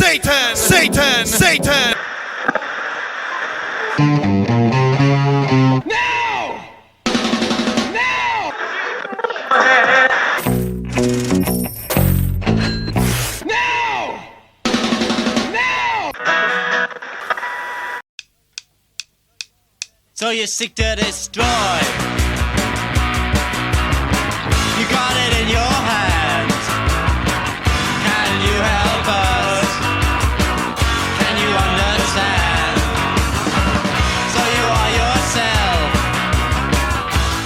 Satan, Satan, Satan. No! No! No! No! So you seek to destroy. You got it in your hands. Can you help us? Can you understand? So you are yourself.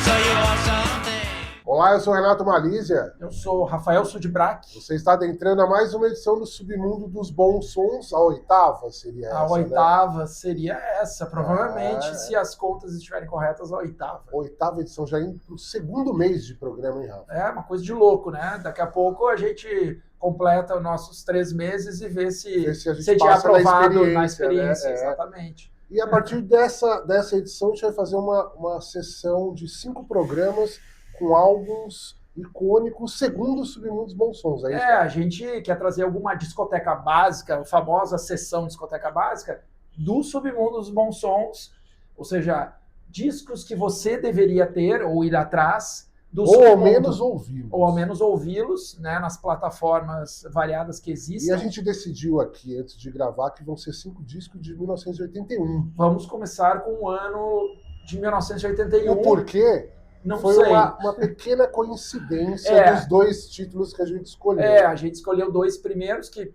So you are something. Olá, eu sou Renato Malísia. Eu sou Rafael Sudbrack. Você está adentrando a mais uma edição do Submundo dos Bons Sons, a oitava seria essa, A né? oitava seria essa, provavelmente, se as contas estiverem corretas, a oitava. Oitava edição, já indo pro segundo mês de programa, hein, Rafa? É uma coisa de louco, né? Daqui a pouco a gente completa os nossos 3 meses e vê se a gente é passa aprovado na na experiência, experiência, né? Exatamente. E a partir dessa edição, a gente vai fazer uma sessão de 5 programas com álbuns icônicos segundo o Submundo dos Bons Sons, é isso? A gente quer trazer alguma discoteca básica, a famosa sessão discoteca básica, do Submundo dos Bons Sons, ou seja, discos que você deveria ter ou ir atrás do Ou Submundo. ao menos ouvi-los. Ou ao menos ouvi-los, né, nas plataformas variadas que existem. E a gente decidiu aqui, antes de gravar, que vão ser 5 discos de 1981. Vamos começar com o ano de 1981. O porquê? Não Foi sei. uma pequena coincidência dos 2 títulos que a gente escolheu. A gente escolheu 2 primeiros que,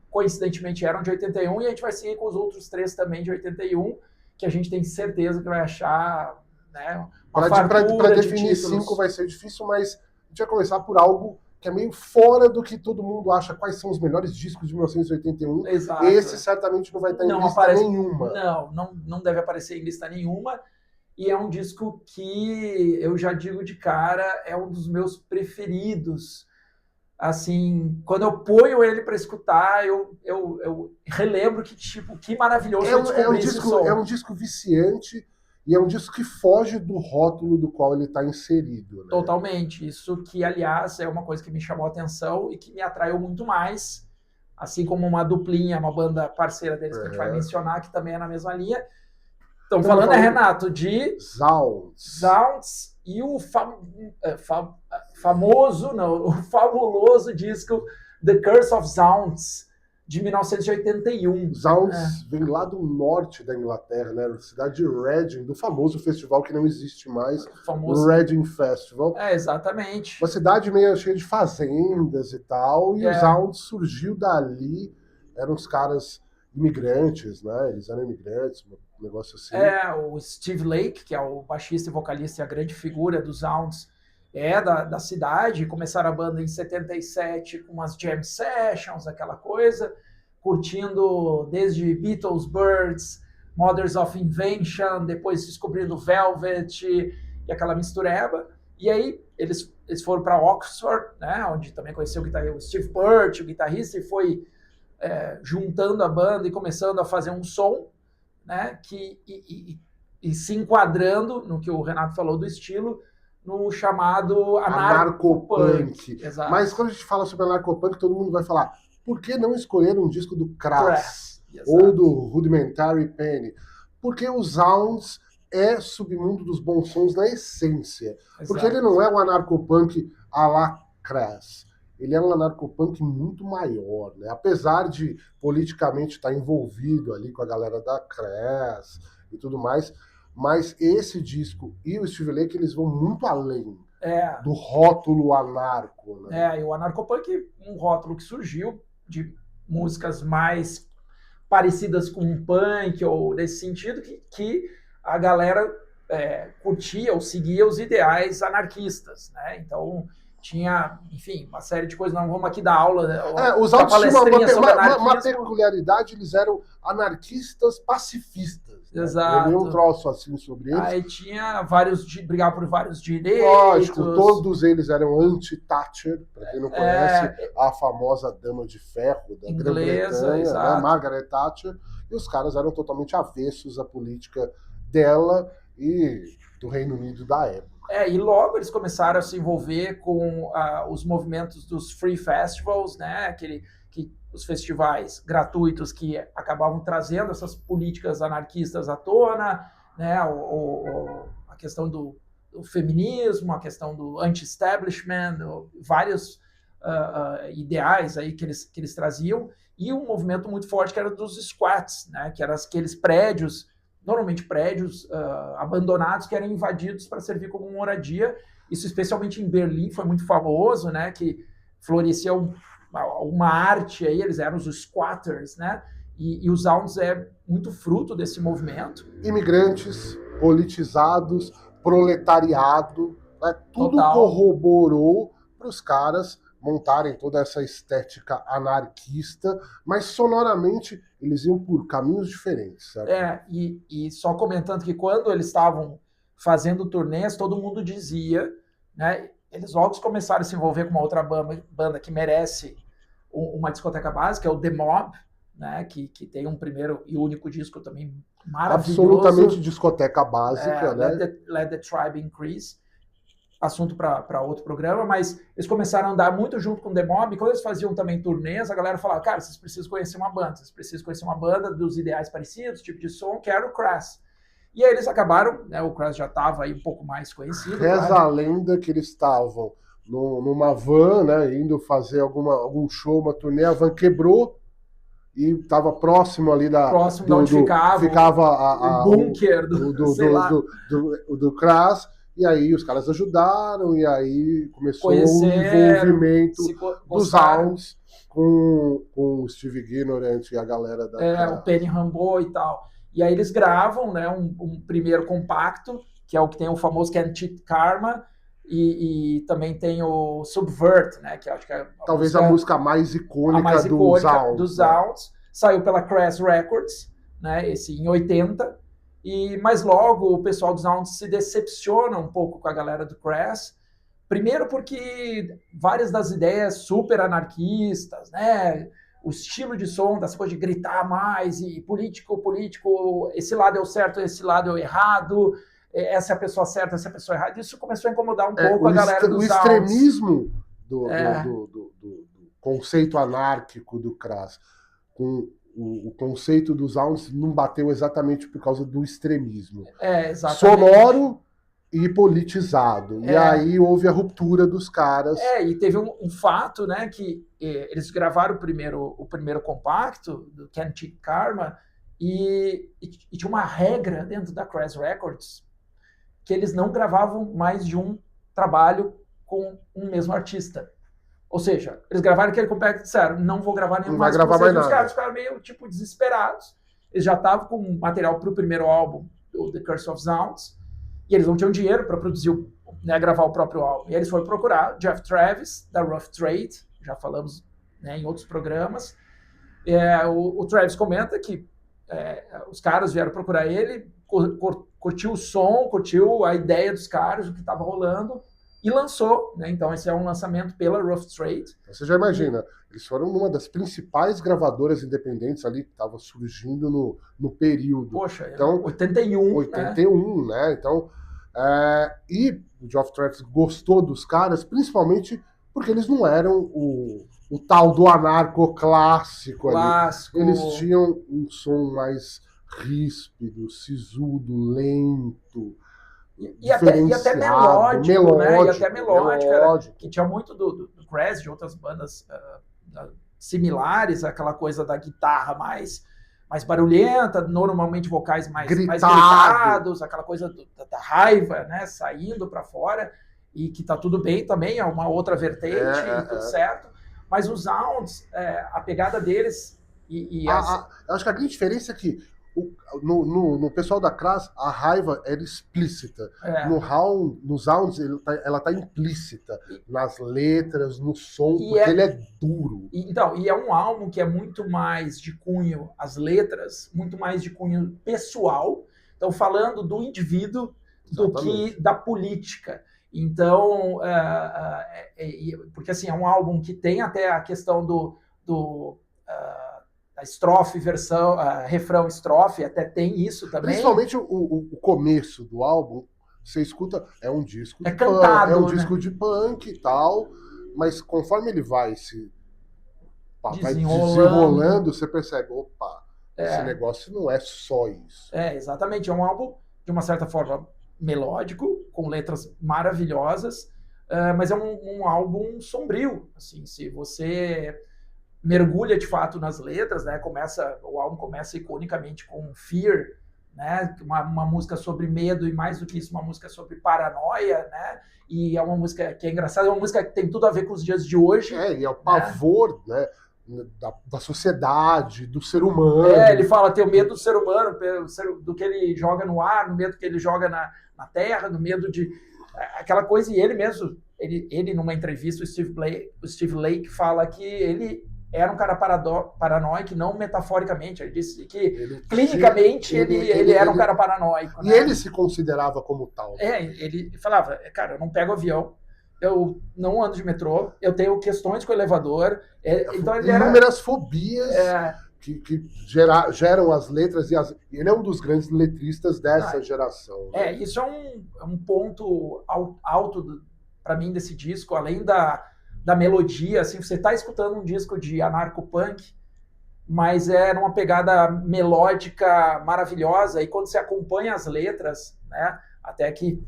coincidentemente, eram de 81, e a gente vai seguir com os outros 3 também de 81, que a gente tem certeza que vai achar, né, uma Para fartura de definir títulos. 5 vai ser difícil, mas a gente vai começar por algo que é meio fora do que todo mundo acha. Quais são os melhores discos de 1981? Exato. Esse certamente não vai estar em Não lista aparece- nenhuma. Não deve aparecer em lista nenhuma. E é um disco que eu já digo de cara, é um dos meus preferidos. Assim, quando eu ponho ele para escutar, eu relembro que maravilhoso foi descobrir esse som. É um disco viciante e é um disco que foge do rótulo do qual ele está inserido. Né? Totalmente. Isso que, aliás, é uma coisa que me chamou a atenção e que me atraiu muito mais. Assim como uma duplinha, uma banda parceira deles que a gente vai mencionar, que também é na mesma linha. Estamos falando, Renato, de Zounds e o fabuloso disco The Curse of Zounds, de 1981. Zounds vem lá do norte da Inglaterra, né? Na cidade de Reading, do famoso festival que não existe mais, o Reading Festival. Exatamente. Uma cidade meio cheia de fazendas e tal, e o Zounds surgiu dali, eram os caras imigrantes, né? Eles eram imigrantes, um negócio assim. O Steve Lake, que é o baixista e vocalista e a grande figura dos Zounds, da cidade. Começaram a banda em 77 com umas jam sessions, aquela coisa, curtindo desde Beatles, Birds, Mothers of Invention, depois descobrindo Velvet e aquela mistureba. E aí eles foram para Oxford, né, onde também conheceu o Steve Burt, o guitarrista, e foi juntando a banda e começando a fazer um som, né, e se enquadrando no que o Renato falou do estilo, no chamado anarcopunk. Exato. Mas quando a gente fala sobre anarcopunk, todo mundo vai falar, por que não escolher um disco do Crass ou do Rudimentary Penny? Porque o Zounds é Submundo dos Bons Sons na essência. Exato. Porque ele não é um anarcopunk à la Crass. Ele é um anarcopunk muito maior, né? Apesar de politicamente estar envolvido ali com a galera da Crass e tudo mais, mas esse disco e o Steve Lake, eles vão muito além do rótulo anarco. Né? E o anarcopunk, um rótulo que surgiu de músicas mais parecidas com um punk, ou nesse sentido, que a galera curtia ou seguia os ideais anarquistas, né? Então tinha, enfim, uma série de coisas. Não vamos aqui dar aula. Os Zounds tinham uma peculiaridade, eles eram anarquistas pacifistas. Exato. Nenhum troço assim sobre eles. Aí tinha brigar por vários direitos. Lógico, todos eles eram anti-Thatcher, para quem não conhece, a famosa dama de ferro da Grã-Bretanha, né, Margaret Thatcher, e os caras eram totalmente avessos à política dela e do Reino Unido da época. E logo eles começaram a se envolver com os movimentos dos free festivals, né? Que que os festivais gratuitos que acabavam trazendo essas políticas anarquistas à tona, né, a questão do feminismo, a questão do anti-establishment, vários ideais aí que eles traziam, e um movimento muito forte que era dos squats, né, que eram aqueles prédios, normalmente prédios abandonados, que eram invadidos para servir como moradia. Isso especialmente em Berlim foi muito famoso, né, que florescia uma arte aí, eles eram os squatters, né, e os Sounds é muito fruto desse movimento. Imigrantes, politizados, proletariado, né, tudo Total. corroborou para os caras montarem toda essa estética anarquista, mas sonoramente eles iam por caminhos diferentes, certo? E só comentando que quando eles estavam fazendo turnês, todo mundo dizia, né, eles logo começaram a se envolver com uma outra banda que merece uma discoteca básica, é o The Mob, né, que tem um primeiro e único disco também maravilhoso. Absolutamente discoteca básica, né? Let the Tribe Increase. Assunto para outro programa, mas eles começaram a andar muito junto com o The Mob, e quando eles faziam também turnês, a galera falava, cara, vocês precisam conhecer uma banda dos ideais parecidos, tipo de som, que era o Crass. E aí eles acabaram, né, o Crass já estava aí um pouco mais conhecido. Reza a lenda que eles estavam numa van, né, indo fazer algum show, uma turnê, a van quebrou e estava próximo ali de onde ficava o bunker do Crass. E aí os caras ajudaram, e aí começou o envolvimento dos Sounds com o Steve Guinorant e a galera da... o Penny Rambo e tal. E aí eles gravam, né, um primeiro compacto, que é o que tem o famoso Can't Cheat Karma, e também tem o Subvert, né, que acho que é talvez a música mais icônica dos Sounds. Saiu pela Crass Records, né, esse em 80. Mas logo o pessoal dos Sounds se decepciona um pouco com a galera do Crass. Primeiro porque várias das ideias super anarquistas, né? O estilo de som, dessa coisa de gritar mais, e político, esse lado é o certo, esse lado é o errado, essa é a pessoa certa, essa é a pessoa errada. Isso começou a incomodar um pouco a galera dos Sounds. O extremismo do conceito anárquico do Crass com o conceito dos Sounds não bateu exatamente por causa do extremismo. Exatamente. Sonoro e politizado. E aí houve a ruptura dos caras. E teve um fato, né, que eles gravaram o primeiro compacto, do Can't Cheat Karma, e tinha uma regra dentro da Crass Records que eles não gravavam mais de um trabalho com um mesmo artista. Ou seja, eles gravaram aquele compacto e disseram, não vou gravar nenhum mais. Não vai gravar mais nada. Os caras ficaram meio, tipo, desesperados. Eles já estavam com material para o primeiro álbum, o The Curse of Sounds, e eles não tinham dinheiro para produzir, né, gravar o próprio álbum. E eles foram procurar Jeff Travis, da Rough Trade, já falamos, né, em outros programas. O Travis comenta que os caras vieram procurar ele, curtiu o som, curtiu a ideia dos caras, o que estava rolando, e lançou, né? Então esse é um lançamento pela Rough Trade. Você já imagina, eles foram uma das principais gravadoras independentes ali que estava surgindo no período. Poxa, então, 81, né? Então, e o Geoff Travis gostou dos caras, principalmente porque eles não eram o tal do anarco-clássico ali. Eles tinham um som mais ríspido, sisudo, lento, e até melódico, né? E até melódico. Que tinha muito do Crass, de outras bandas similares, aquela coisa da guitarra mais barulhenta, normalmente vocais mais gritados, aquela coisa da raiva, né, saindo para fora, e que tá tudo bem também, é uma outra vertente, tudo certo. Mas os Sounds, a pegada deles... Eu acho que a grande diferença é que no pessoal da Crass, a raiva era explícita. Nos Sounds, ela tá implícita nas letras, no som, porque ele é duro. E é um álbum que é muito mais de cunho, as letras, muito mais de cunho pessoal. Então, falando do indivíduo do que da política. Então, porque assim, é um álbum que tem até a questão a estrofe, versão, refrão, estrofe, até tem isso também. Principalmente o começo do álbum, você escuta, é um disco de cantado, punk, disco de punk e tal, mas conforme ele vai vai Desenrolando. desenrolando, você percebe, opa, É. esse negócio não é só isso. Exatamente. É um álbum, de uma certa forma, melódico, com letras maravilhosas, mas é um álbum sombrio. Assim, se você mergulha de fato nas letras, né? O álbum começa iconicamente com Fear, né? Uma música sobre medo e, mais do que isso, uma música sobre paranoia, né? E é uma música que é engraçada, é uma música que tem tudo a ver com os dias de hoje. E é o pavor, né? Da sociedade, do ser humano. Ele fala ter o medo do ser humano, do que ele joga no ar, no medo que ele joga na terra, no medo de aquela coisa. E ele mesmo, ele numa entrevista, o Steve Lake fala que ele era um cara paranoico, não metaforicamente. Ele disse que clinicamente ele era um cara paranoico. E né? ele se considerava como tal. Ele falava, cara, eu não pego avião, eu não ando de metrô, eu tenho questões com o elevador. Então ele inúmeras fobias que geram as letras. Ele é um dos grandes letristas dessa geração. Né? Isso é um ponto alto para mim desse disco, além da melodia. Assim, você está escutando um disco de anarcopunk, mas é numa pegada melódica maravilhosa, e quando você acompanha as letras, né? Até que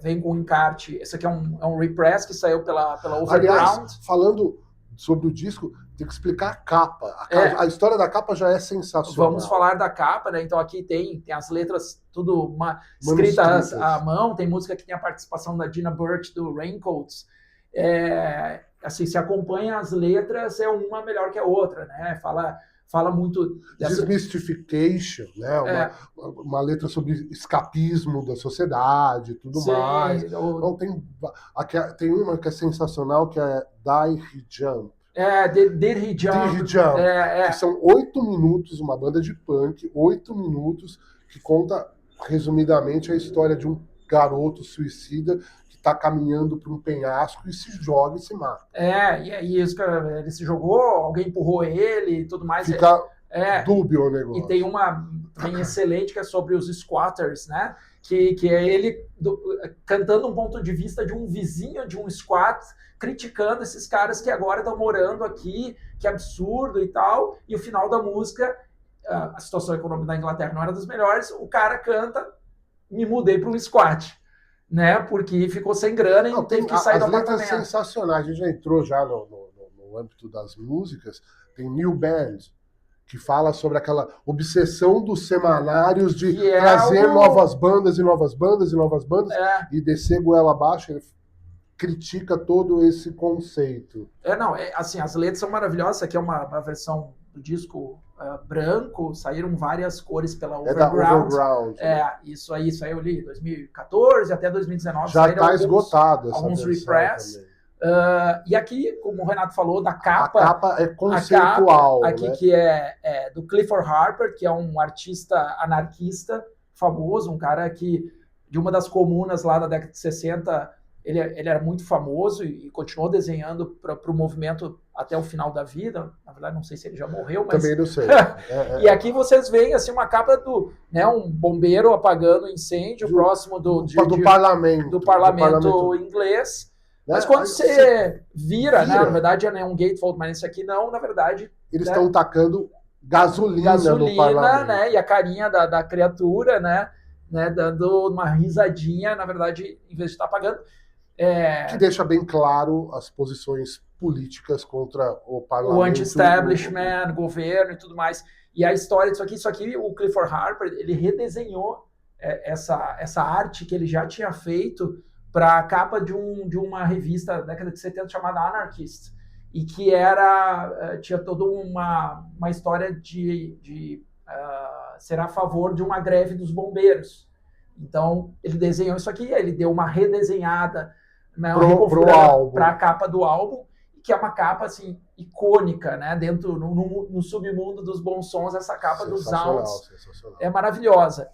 vem com o encarte. Esse aqui é um Repress que saiu pela Overground. Aliás, falando sobre o disco, tem que explicar a capa. A história da capa já é sensacional. Vamos falar da capa, né? Então aqui tem as letras tudo escritas à mão. Tem música que tem a participação da Dina Burt do Raincoats. Assim, se acompanha as letras, é uma melhor que a outra, né? Fala muito dessa... Desmystification, né? Uma letra sobre escapismo da sociedade e tudo mais. Então, tem uma que é sensacional, que é Die He Jump. Did He Jump. Que são 8 minutos, uma banda de punk, 8 minutos, que conta, resumidamente, a história de um garoto suicida que está caminhando para um penhasco e se joga e se mata. E aí ele se jogou, alguém empurrou ele e tudo mais. Fica dúbio o negócio. E tem uma também excelente que é sobre os squatters, né? Que é ele cantando um ponto de vista de um vizinho de um squat, criticando esses caras que agora estão morando aqui, que absurdo e tal. E o final da música, a situação econômica da Inglaterra não era das melhores, o cara canta, me mudei para um squat, né? Porque ficou sem grana e teve que sair do apartamento. As letras sensacionais, a gente já entrou já no âmbito das músicas. Tem New Band, que fala sobre aquela obsessão dos semanários de trazer novas bandas e novas bandas e novas bandas e descer goela abaixo. Ele critica todo esse conceito. Assim, as letras são maravilhosas. Essa aqui é uma versão do disco branco, saíram várias cores pela Overground. Isso aí saiu ali em 2014 até 2019. Já está esgotado essa alguns versão Repress. E aqui, como o Renato falou, da capa... A capa é conceitual. Aqui, né? Que é do Clifford Harper, que é um artista anarquista famoso, um cara que, de uma das comunas lá da década de 60, ele era muito famoso e continuou desenhando para o movimento até o final da vida. Na verdade, não sei se ele já morreu, mas... Também não sei. E aqui vocês veem assim, uma capa do um bombeiro apagando incêndio próximo do parlamento inglês. Mas quando você vira, né, na verdade é um gatefold, mas esse aqui não, na verdade... Eles estão tacando gasolina no parlamento. Né, e a carinha da criatura, né, dando uma risadinha, na verdade, em vez de estar apagando. Que deixa bem claro as posições políticas contra o parlamento. O anti-establishment, governo e tudo mais. E a história disso aqui, o Clifford Harper, ele redesenhou essa arte que ele já tinha feito para a capa de uma revista da década de 70 chamada Anarchist, e que tinha toda uma história de ser a favor de uma greve dos bombeiros. Então, ele desenhou isso aqui, ele deu uma redesenhada, né, para a capa do álbum, que é uma capa assim, icônica, né, dentro no submundo dos bons sons. Essa capa dos Sounds é maravilhosa.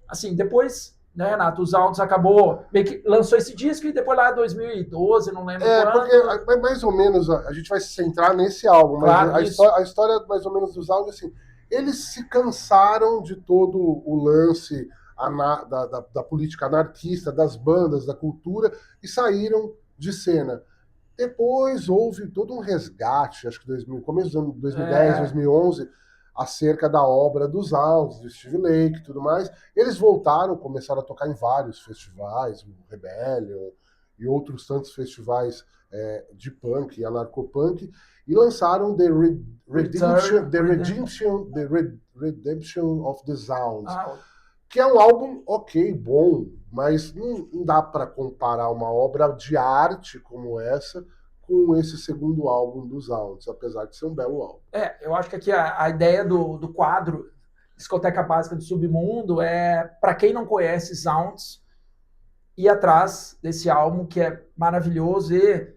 Assim, depois... Né, Renato, os Sounds acabou, meio que lançou esse disco e depois lá em 2012, não lembro quando. Porque mais ou menos a gente vai se centrar nesse álbum, claro, mas a história mais ou menos dos Sounds, assim, eles se cansaram de todo o lance da política anarquista, das bandas, da cultura, e saíram de cena. Depois houve todo um resgate, acho que começo dos anos 2010, 2011, acerca da obra dos Sounds, do Steve Lake e tudo mais. Eles voltaram, começaram a tocar em vários festivais, o Rebellion e outros tantos festivais de punk e anarcopunk, e lançaram The Redemption of the Sounds, que é um álbum ok, bom, mas não dá para comparar uma obra de arte como essa com esse segundo álbum dos Sounds, apesar de ser um belo álbum. Eu acho que aqui a ideia do quadro Discoteca Básica do Submundo é, para quem não conhece Sounds, ir atrás desse álbum que é maravilhoso e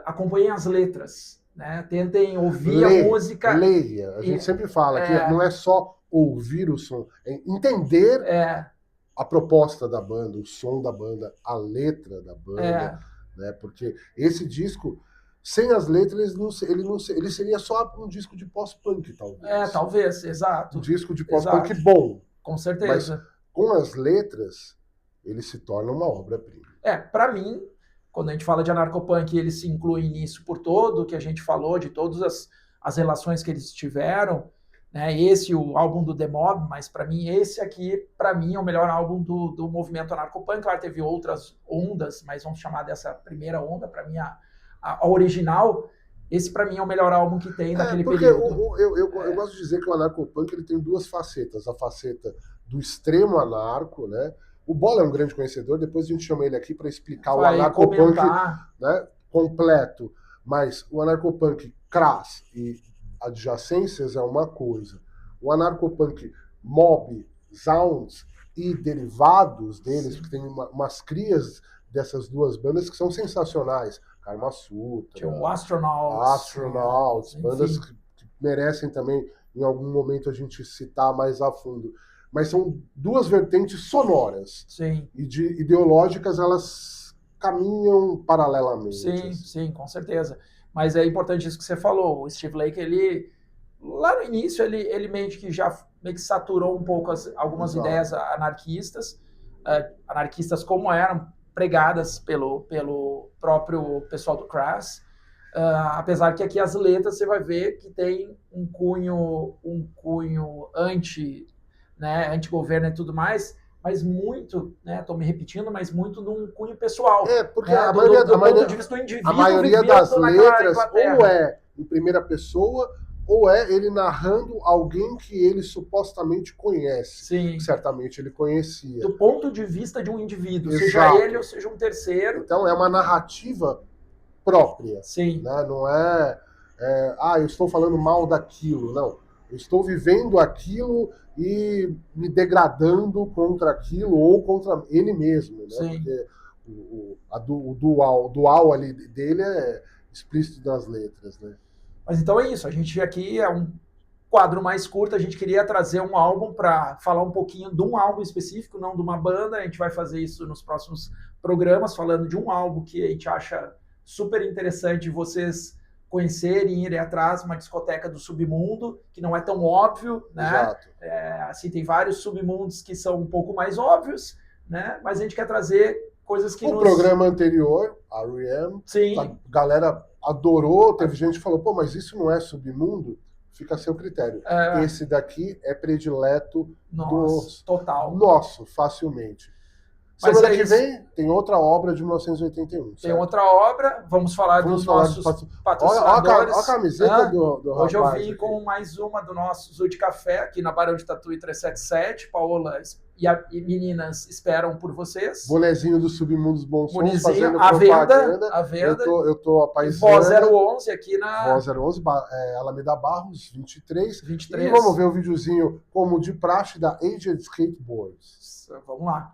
acompanhem as letras, né? Tentem ouvir a música. Leia, a gente sempre fala que não é só ouvir o som, é entender a proposta da banda, o som da banda, a letra da banda, né? Porque esse disco, sem as letras, ele seria só um disco de pós-punk, talvez. Talvez, exato. Um disco de pós-punk bom. Com certeza. Mas com as letras, ele se torna uma obra-prima. Para mim, quando a gente fala de anarcopunk, eles se incluem nisso por todo, que a gente falou, de todas as relações que eles tiveram, né? Esse, o álbum do The Mob, mas para mim, esse aqui, para mim, é o melhor álbum do movimento anarcopunk. Claro, teve outras ondas, mas vamos chamar dessa primeira onda, para mim, a original. Esse, para mim, é o melhor álbum que tem naquele período. Eu gosto de dizer que o anarcopunk ele tem duas facetas. A faceta do extremo anarco, né? O Bola é um grande conhecedor, depois a gente chama ele aqui para explicar o anarcopunk, né, completo. Mas o anarcopunk crass e adjacências é uma coisa. O anarcopunk mob, sounds e derivados deles, porque tem umas crias dessas duas bandas que são sensacionais. Karma Sutra, o Astronauts, bandas que merecem também, em algum momento, a gente citar mais a fundo. Mas são duas vertentes sonoras. Sim. E ideológicas, elas caminham paralelamente. Sim, com certeza. Mas é importante isso que você falou. O Steve Lake, ele lá no início, ele meio que já saturou um pouco algumas ideias anarquistas como eram pregadas pelo próprio pessoal do Crass. Apesar que aqui as letras você vai ver que tem um cunho anti-governo e tudo mais, mas muito, né, tô me repetindo, mas muito num cunho pessoal. Porque a maioria das letras ou é em primeira pessoa, ou é ele narrando alguém que ele supostamente conhece. Sim. Que certamente ele conhecia. Do ponto de vista de um indivíduo, Exato. Seja ele ou seja um terceiro. Então é uma narrativa própria. Sim. Né? Não eu estou falando mal daquilo, não. Eu estou vivendo aquilo e me degradando contra aquilo ou contra ele mesmo, né? Sim. Porque o dual ali dele é explícito nas letras, né? Mas então é isso, a gente aqui é um quadro mais curto, a gente queria trazer um álbum para falar um pouquinho de um álbum específico, não de uma banda. A gente vai fazer isso nos próximos programas, falando de um álbum que a gente acha super interessante vocês conhecerem, irem atrás, uma discoteca do submundo, que não é tão óbvio, né? Exato. Assim, tem vários submundos que são um pouco mais óbvios, né? Mas a gente quer trazer coisas que O programa anterior, a R.E.M., Sim. a galera adorou, teve gente que falou, mas isso não é submundo? Fica a seu critério. Esse daqui é predileto total. Nosso, facilmente. Mas Semana que vem tem outra obra de 1981. Tem certo? outra obra, vamos falar dos nossos patrocinadores. Olha a camiseta do Hoje rapaz eu vim aqui. com mais uma do nosso Zoo de Café, aqui na Barão de Tatuí 377. Paola e meninas esperam por vocês. Bonezinho do Submundo dos Bons Sons, fazendo à propaganda. À venda. Eu tô apaixonado. Voz 011 aqui na... Voz 011, Alameda Barros, 23. 23. E vamos ver o videozinho, como de praxe, da Aged Skateboards. Vamos lá.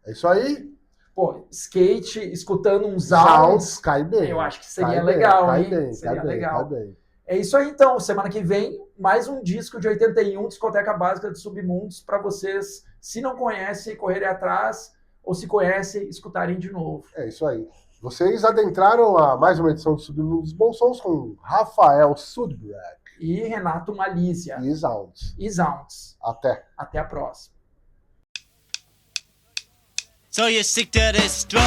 É isso aí. Pô, skate, escutando uns Sounds, cai bem. Eu acho que seria legal, hein? Cai bem. É isso aí, então. Semana que vem, mais um disco de 81, Discoteca Básica de Submundos, para vocês, se não conhecem, correrem atrás, ou se conhecem, escutarem de novo. É isso aí. Vocês adentraram a mais uma edição do Submundo dos Bons Sons com Rafael Sudbrag E Renato Malícia. e Sounds. E Sounds. Até. Até a próxima. So you seek to destroy